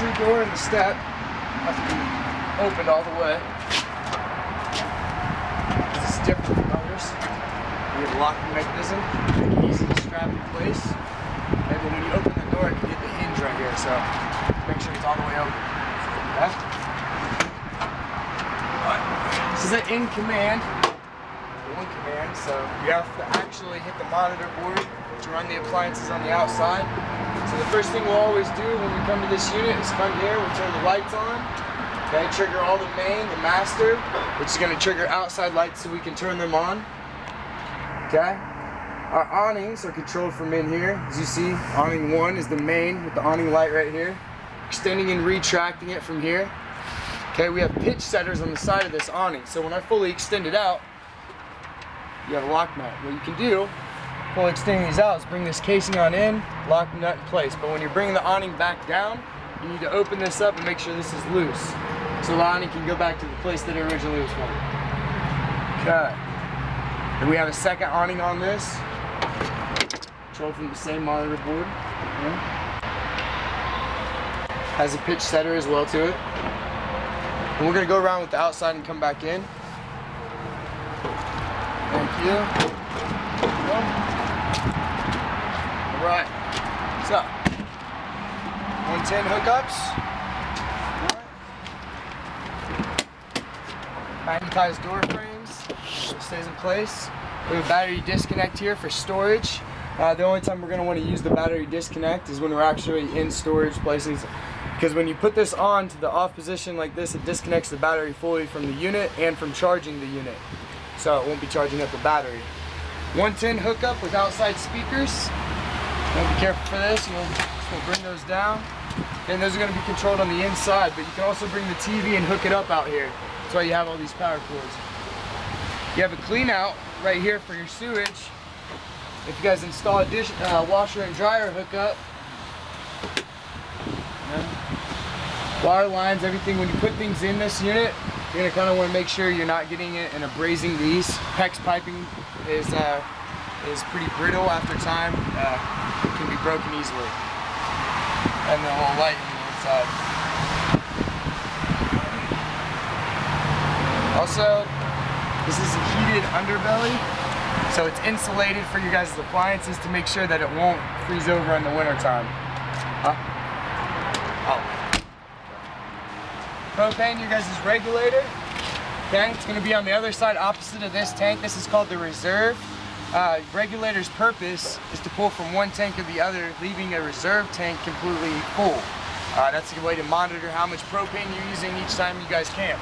entry door and the step have to be opened all the way. This is different from others. We have a locking mechanism, make it easy to strap in place. And then when you open the door, you can get the hinge right here, so make sure it's all the way open. Okay? Alright. This is an in command. One command, so you have to actually hit the monitor board to run the appliances on the outside. So the first thing we'll always do when we come to this unit is come here, we'll turn the lights on. Okay, trigger all the main, the master, which is going to trigger outside lights so we can turn them on. Okay, our awnings are controlled from in here. As you see, awning 1 is the main with the awning light right here. Extending and retracting it from here. Okay, we have pitch setters on the side of this awning. So when I fully extend it out, you have a lock nut. What you can do, fully extending these out, is bring this casing on in, lock the nut in place. But when you're bringing the awning back down, you need to open this up and make sure this is loose, so the awning can go back to the place that it originally was from. Okay. And we have a second awning on this, controlled from the same monitor board. Okay. Has a pitch setter as well to it. And we're going to go around with the outside and come back in. Thank you. Alright, so 110 hookups. Magnetized door frames, it stays in place. We have a battery disconnect here for storage. The only time we're going to want to use the battery disconnect is when we're actually in storage places, because when you put this on to the off position like this, it disconnects the battery fully from the unit and from charging the unit. So it won't be charging up the battery. 110 hookup with outside speakers. Be careful for this, we'll bring those down. And those are going to be controlled on the inside, but you can also bring the TV and hook it up out here. That's why you have all these power cords. You have a clean out right here for your sewage. If you guys install a washer and dryer hookup, water lines, everything, when you put things in this unit, you're going to kind of want to make sure you're not getting it and abrasing these. PEX piping is pretty brittle after time. It can be broken easily. And the whole light on the inside. Also, this is a heated underbelly, so it's insulated for you guys' appliances to make sure that it won't freeze over in the winter time. Propane, your guys' regulator. Okay, it's going to be on the other side opposite of this tank. This is called the reserve. Regulator's purpose is to pull from one tank to the other, leaving a reserve tank completely full. That's a way to monitor how much propane you're using each time you guys camp.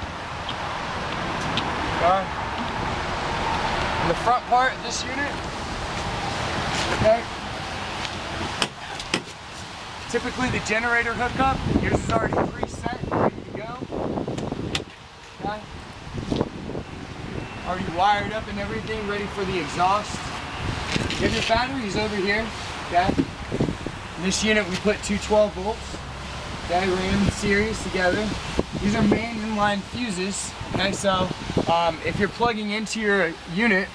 In the front part of this unit, okay, typically the generator hookup, yours is already preset, ready to go. Okay. Already wired up and everything, ready for the exhaust. You have your batteries over here, okay? In this unit we put two 12 volts, okay, ran in series together. These are main inline fuses, okay, so if you're plugging into your unit,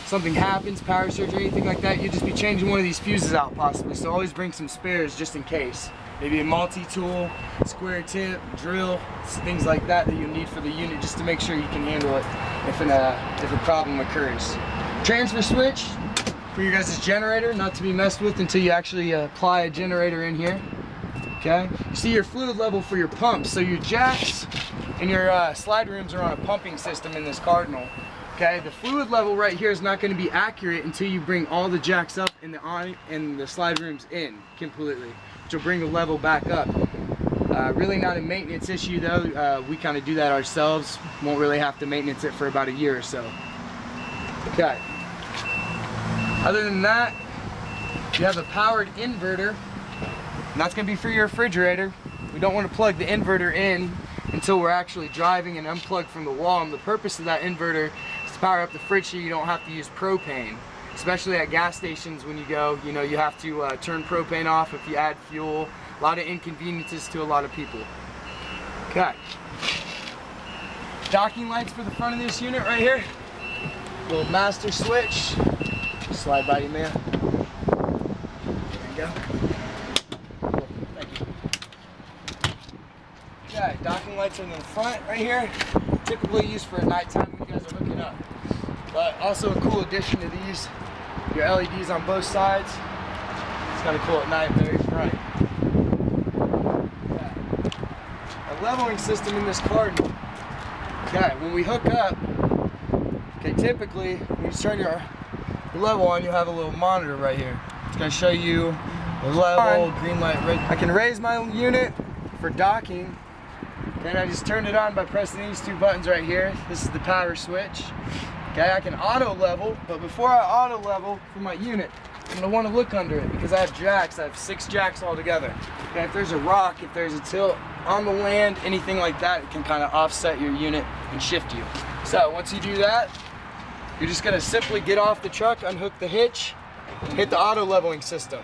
something happens, power surge or anything like that, you'd just be changing one of these fuses out possibly, so always bring some spares just in case. Maybe a multi-tool, square tip, drill, things like that that you need for the unit just to make sure you can handle it if a problem occurs. Transfer switch for your guys' generator, not to be messed with until you actually apply a generator in here. Okay, you see your fluid level for your pumps, so your jacks and your slide rooms are on a pumping system in this Cardinal. Okay, the fluid level right here is not going to be accurate until you bring all the jacks up and the slide rooms in completely, which will bring the level back up. Really not a maintenance issue though. We kind of do that ourselves. Won't really have to maintenance it for about a year or so. Okay. Other than that, you have a powered inverter, and that's going to be for your refrigerator. We don't want to plug the inverter in until we're actually driving and unplug from the wall. And the purpose of that inverter is to power up the fridge so you don't have to use propane. Especially at gas stations when you go, you know, you have to turn propane off if you add fuel. A lot of inconveniences to a lot of people. Okay. Docking lights for the front of this unit right here. Little master switch. Slide by you, man. There you go. Cool. Thank you. Okay, docking lights are in the front right here. Typically used for nighttime when you guys are hooking up. But also a cool addition to these, your LEDs on both sides. It's kind of cool at night, very bright. Okay. A leveling system in this Cardinal. Okay, when we hook up, okay, typically when you turn your level on, you have a little monitor right here. It's going to show you the level, green light, red. I can raise my unit for docking. And I just turned it on by pressing these two buttons right here. This is the power switch. Okay, I can auto level, but before I auto level for my unit, I'm gonna want to look under it because I have jacks. I have 6 jacks altogether. Okay, if there's a rock, if there's a tilt on the land, anything like that, it can kind of offset your unit and shift you. So once you do that, you're just gonna simply get off the truck, unhook the hitch, hit the auto leveling system.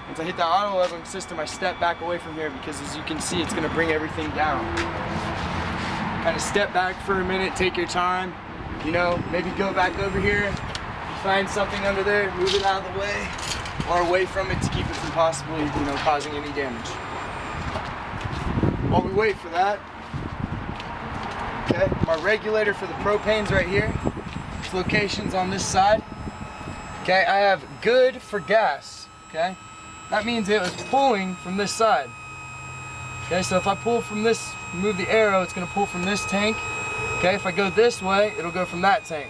Once I hit the auto leveling system, I step back away from here because as you can see, it's gonna bring everything down. Kind of step back for a minute, take your time, you know, maybe go back over here, find something under there, move it out of the way, or away from it to keep it from possibly, you know, causing any damage. While we wait for that, okay, my regulator for the propane's right here. Its location's on this side. Okay, I have good for gas, okay? That means it was pulling from this side. Okay, so if I pull from this, move the arrow, it's gonna pull from this tank. Okay, if I go this way, it'll go from that tank.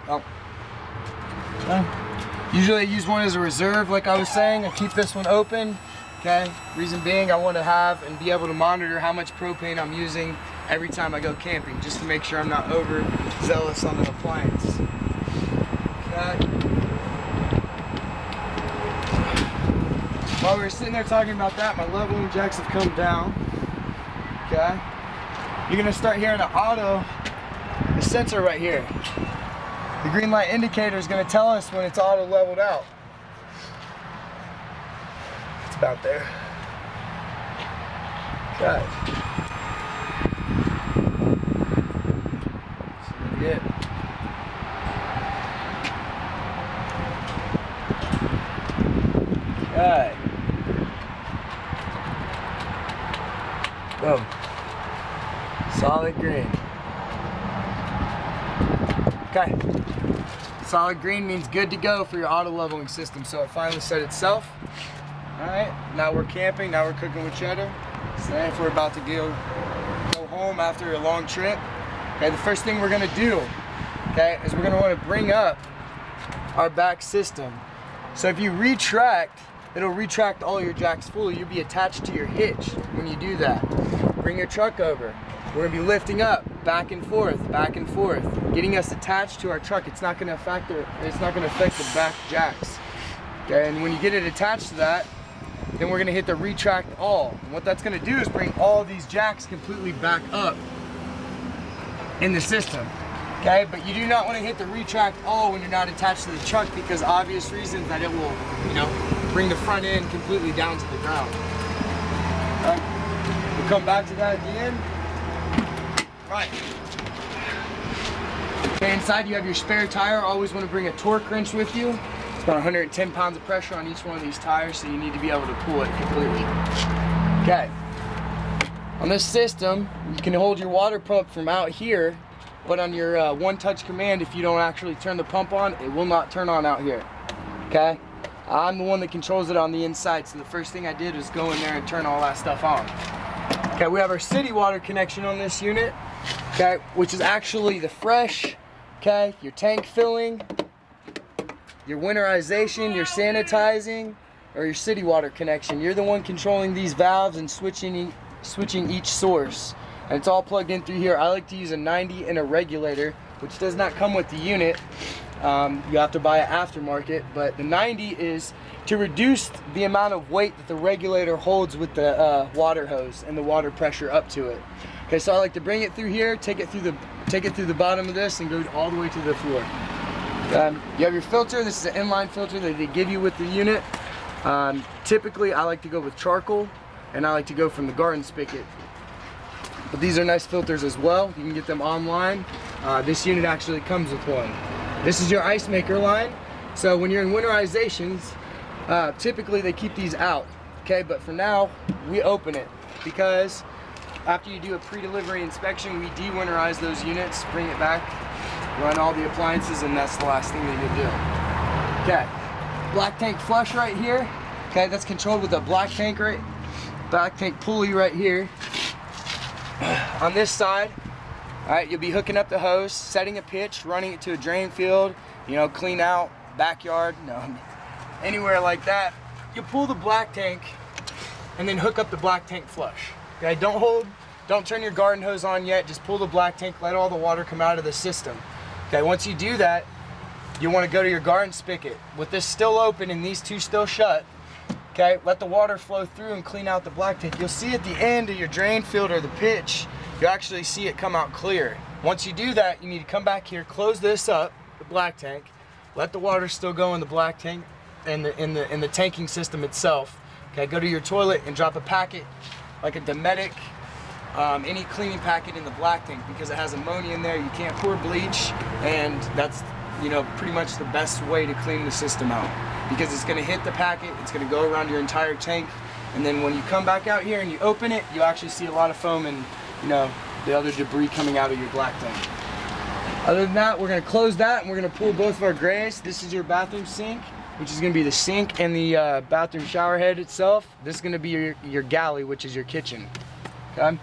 Oh. Okay. Usually I use one as a reserve, like I was saying. I keep this one open. Okay, reason being I want to have and be able to monitor how much propane I'm using every time I go camping, just to make sure I'm not overzealous on the appliance. Okay. While we were sitting there talking about that, my leveling jacks have come down. Okay. You're gonna start hearing an auto, the sensor right here. The green light indicator is gonna tell us when it's auto leveled out. It's about there. Okay. So it. Okay. Boom. Solid green. Okay. Solid green means good to go for your auto leveling system. So it finally set itself. Alright, now we're camping, now we're cooking with cheddar. So if we're about to go home after a long trip, okay, the first thing we're gonna do, okay, is we're gonna wanna bring up our back system. So if you retract, it'll retract all your jacks fully. You'll be attached to your hitch when you do that. Bring your truck over. We're gonna be lifting up, back and forth, getting us attached to our truck. It's not gonna affect the back jacks. Okay, and when you get it attached to that, then we're gonna hit the retract all. And what that's gonna do is bring all these jacks completely back up in the system. Okay, but you do not want to hit the retract all when you're not attached to the truck because obvious reasons that it will, you know, bring the front end completely down to the ground. Okay. We'll come back to that at the end. Right. Okay, inside you have your spare tire. Always want to bring a torque wrench with you. It's about 110 pounds of pressure on each one of these tires, so you need to be able to pull it completely. Okay. On this system, you can hold your water pump from out here, but on your one-touch command, if you don't actually turn the pump on, it will not turn on out here. Okay? I'm the one that controls it on the inside, so the first thing I did was go in there and turn all that stuff on. Okay, we have our city water connection on this unit, okay, which is actually the fresh, okay, your tank filling, your winterization, your sanitizing, or your city water connection. You're the one controlling these valves and switching each source. And it's all plugged in through here. I like to use a 90 and a regulator, which does not come with the unit. You have to buy it aftermarket, but the 90 is to reduce the amount of weight that the regulator holds with the water hose and the water pressure up to it. Okay, so I like to bring it through here, take it through the bottom of this, and go all the way to the floor. You have your filter. This is an inline filter that they give you with the unit. Typically, I like to go with charcoal, and I like to go from the garden spigot. But these are nice filters as well. You can get them online. This unit actually comes with one. This is your ice maker line. So when you're in winterizations, typically they keep these out. Okay, but for now, we open it because after you do a pre-delivery inspection, we de-winterize those units, bring it back, run all the appliances, and that's the last thing that you'll do. Okay, black tank flush right here. Okay, that's controlled with a black tank pulley right here. On this side, all right, you'll be hooking up the hose, setting a pitch, running it to a drain field, you know, clean out, backyard, anywhere like that. You pull the black tank and then hook up the black tank flush. Okay, don't turn your garden hose on yet, just pull the black tank, let all the water come out of the system. Okay, once you do that, you want to go to your garden spigot. With this still open and these two still shut, okay, let the water flow through and clean out the black tank. You'll see at the end of your drain field or the pitch, you'll actually see it come out clear. Once you do that, you need to come back here, close this up, the black tank, let the water still go in the black tank and in the tanking system itself. Okay, go to your toilet and drop a packet, like a Dometic, any cleaning packet in the black tank, because it has ammonia in there. You can't pour bleach, and that's, you know, pretty much the best way to clean the system out, because it's going to hit the packet, it's going to go around your entire tank, and then when you come back out here and you open it, you actually see a lot of foam and, you know, the other debris coming out of your black tank. Other than that, we're going to close that and we're going to pull both of our grays. This is your bathroom sink, which is going to be the sink and the bathroom shower head itself. This is going to be your galley, which is your kitchen. Okay?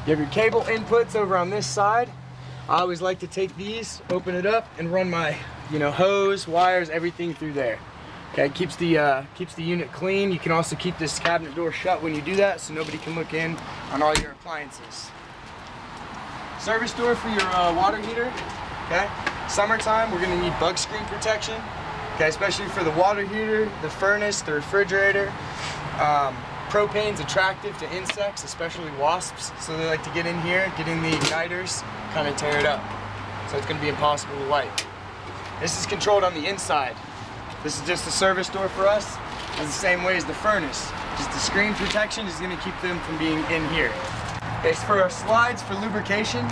You have your cable inputs over on this side. I always like to take these, open it up, and run my, you know, hose, wires, everything through there. Okay, it keeps the unit clean. You can also keep this cabinet door shut when you do that, so nobody can look in on all your appliances. Service door for your water heater. Okay, summertime we're going to need bug screen protection. Okay, especially for the water heater, the furnace, the refrigerator. Propane's attractive to insects, especially wasps, so they like to get in here, get in the igniters, kind of tear it up. So it's going to be impossible to light. This is controlled on the inside. This is just a service door for us. It's the same way as the furnace. Just the screen protection is going to keep them from being in here. Okay, so for our slides for lubrication,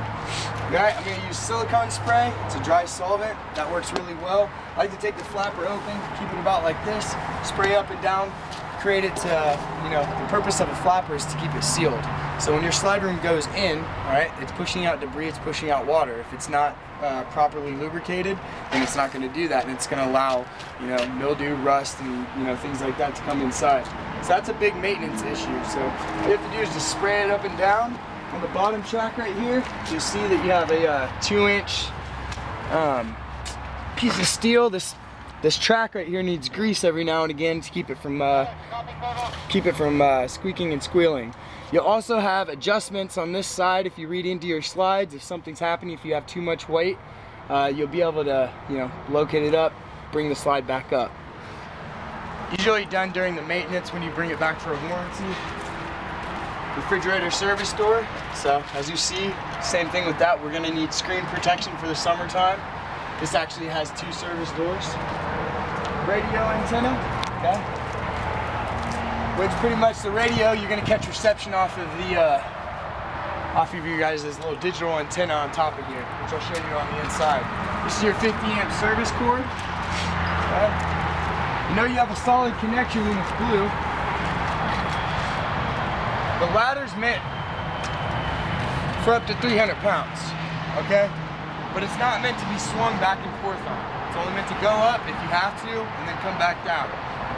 right, I'm going to use silicone spray. It's a dry solvent. That works really well. I like to take the flapper open, keep it about like this, spray up and down, create it to, you know, the purpose of a flapper is to keep it sealed. So when your slide room goes in, all right, it's pushing out debris, it's pushing out water. If it's not properly lubricated, then it's not going to do that, and it's going to allow, you know, mildew, rust, and, you know, things like that to come inside. So that's a big maintenance issue. So what you have to do is just spray it up and down. On the bottom track right here, you'll see that you have a 2-inch piece of steel. This track right here needs grease every now and again to keep it from squeaking and squealing. You'll also have adjustments on this side. If you read into your slides, if something's happening, if you have too much weight, you'll be able to, you know, locate it up, bring the slide back up. Usually done during the maintenance when you bring it back for a warranty. Refrigerator service door. So as you see, same thing with that. We're going to need screen protection for the summertime. This actually has 2 service doors. Radio antenna, okay? Which pretty much the radio, you're going to catch reception off of your guys' little digital antenna on top of here, which I'll show you on the inside. This is your 50-amp service cord. Okay? You know you have a solid connection when it's blue. The ladder's meant for up to 300 pounds, okay? But it's not meant to be swung back and forth on. It's only meant to go up if you have to, and then come back down.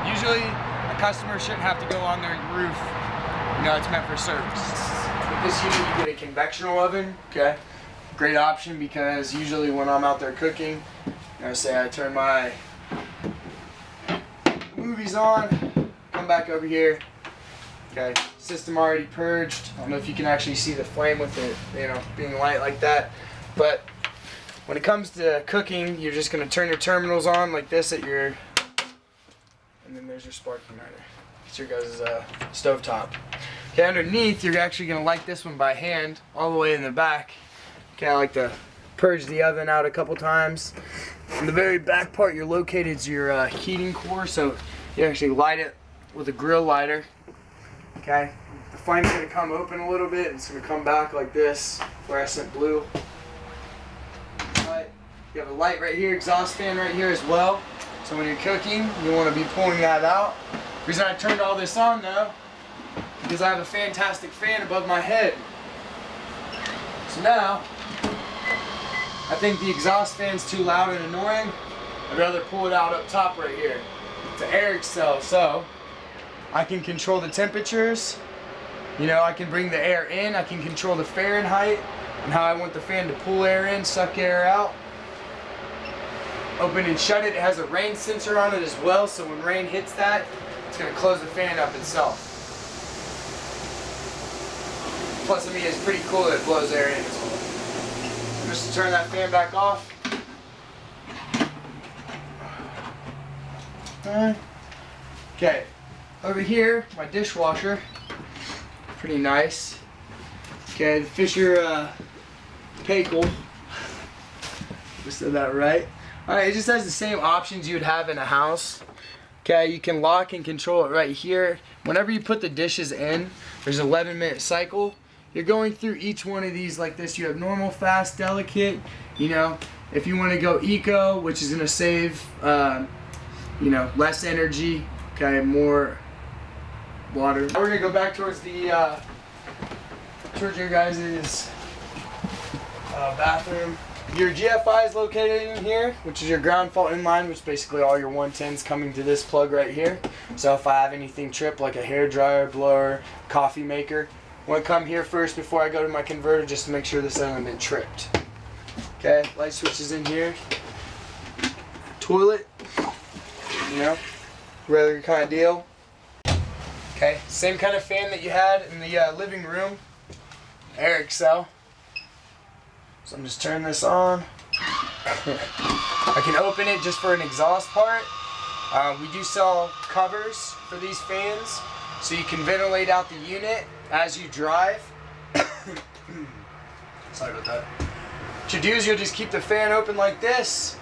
Usually, a customer shouldn't have to go on their roof. You know, it's meant for service. With this unit, you get a convectional oven, okay? Great option, because usually when I'm out there cooking, you know, say I turn my movies on, come back over here, okay? System already purged. I don't know if you can actually see the flame with it, you know, being light like that, but when it comes to cooking, you're just going to turn your terminals on like this at your, and then there's your spark igniter. It's your guys' stovetop. Okay, underneath, you're actually going to light this one by hand all the way in the back. Okay, I like to purge the oven out a couple times. In the very back part, you're located is your heating core, so you actually light it with a grill lighter. Okay, the flame's going to come open a little bit. It's going to come back like this, fluorescent blue. You have a light right here, exhaust fan right here as well. So when you're cooking, you want to be pulling that out. The reason I turned all this on though because I have a fantastic fan above my head. So now, I think the exhaust fan's too loud and annoying. I'd rather pull it out up top right here. It's an air excel, so I can control the temperatures. You know, I can bring the air in, I can control the Fahrenheit and how I want the fan to pull air in, suck air out. Open and shut it. It has a rain sensor on it as well, so when rain hits that, it's going to close the fan up itself. Plus, I mean, it's pretty cool that it blows air in as well. Just to turn that fan back off. Okay, over here, my dishwasher. Pretty nice. Okay, the Fisher Paykel. I said that right. Alright, it just has the same options you would have in a house. Okay, you can lock and control it right here. Whenever you put the dishes in, there's an 11-minute cycle. You're going through each one of these like this. You have normal, fast, delicate. You know, if you want to go eco, which is going to save, you know, less energy. Okay, more water. Now we're going to go back towards the, towards your guys' bathroom. Your GFI is located in here, which is your ground fault inline, which is basically all your 110s coming to this plug right here. So if I have anything trip, like a hair dryer, blower, coffee maker, I want to come here first before I go to my converter just to make sure this hasn't been tripped. Okay, light switch is in here. Toilet, you know, regular kind of deal. Okay, same kind of fan that you had in the living room, air excel. So I'm just turning this on. I can open it just for an exhaust part. We do sell covers for these fans, so you can ventilate out the unit as you drive. Sorry about that. What you do is you'll just keep the fan open like this.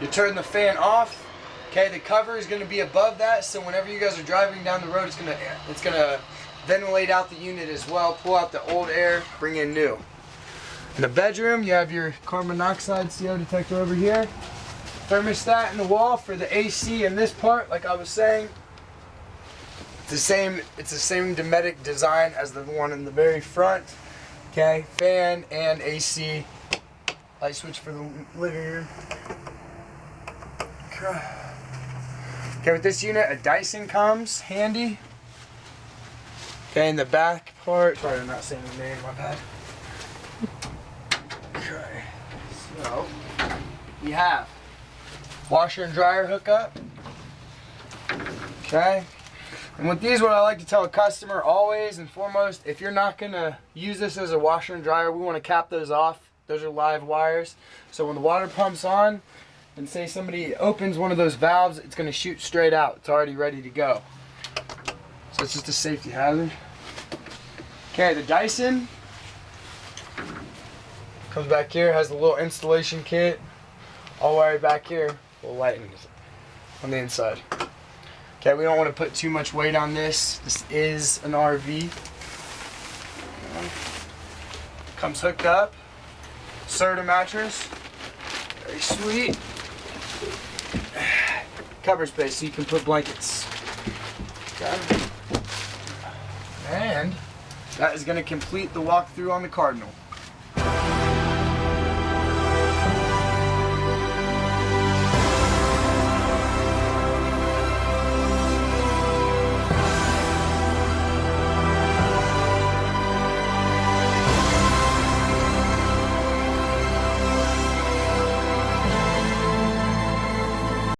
You turn the fan off. Okay, the cover is going to be above that, so whenever you guys are driving down the road, it's gonna ventilate out the unit as well. Pull out the old air, bring in new. In the bedroom, you have your carbon monoxide CO detector over here. Thermostat in the wall for the AC in this part, like I was saying. It's the same Dometic design as the one in the very front. Okay, fan and AC. Light switch for the living room. Okay, with this unit, a Dyson comes handy. Okay, in the back part, sorry I'm not saying the name, my bad. Okay, so you have washer and dryer hookup. Okay, and with these, what I like to tell a customer always and foremost, if you're not gonna use this as a washer and dryer, we want to cap those off. Those are live wires, so when the water pumps on and say somebody opens one of those valves, it's going to shoot straight out. It's already ready to go. So it's just a safety hazard. Okay, the Dyson comes back here, has a little installation kit all the way back here, little lighting on the inside. Okay, we don't want to put too much weight on this. This is an RV. Comes hooked up. Serta mattress, very sweet. Cover space so you can put blankets. Okay. And that is going to complete the walkthrough on the Cardinal.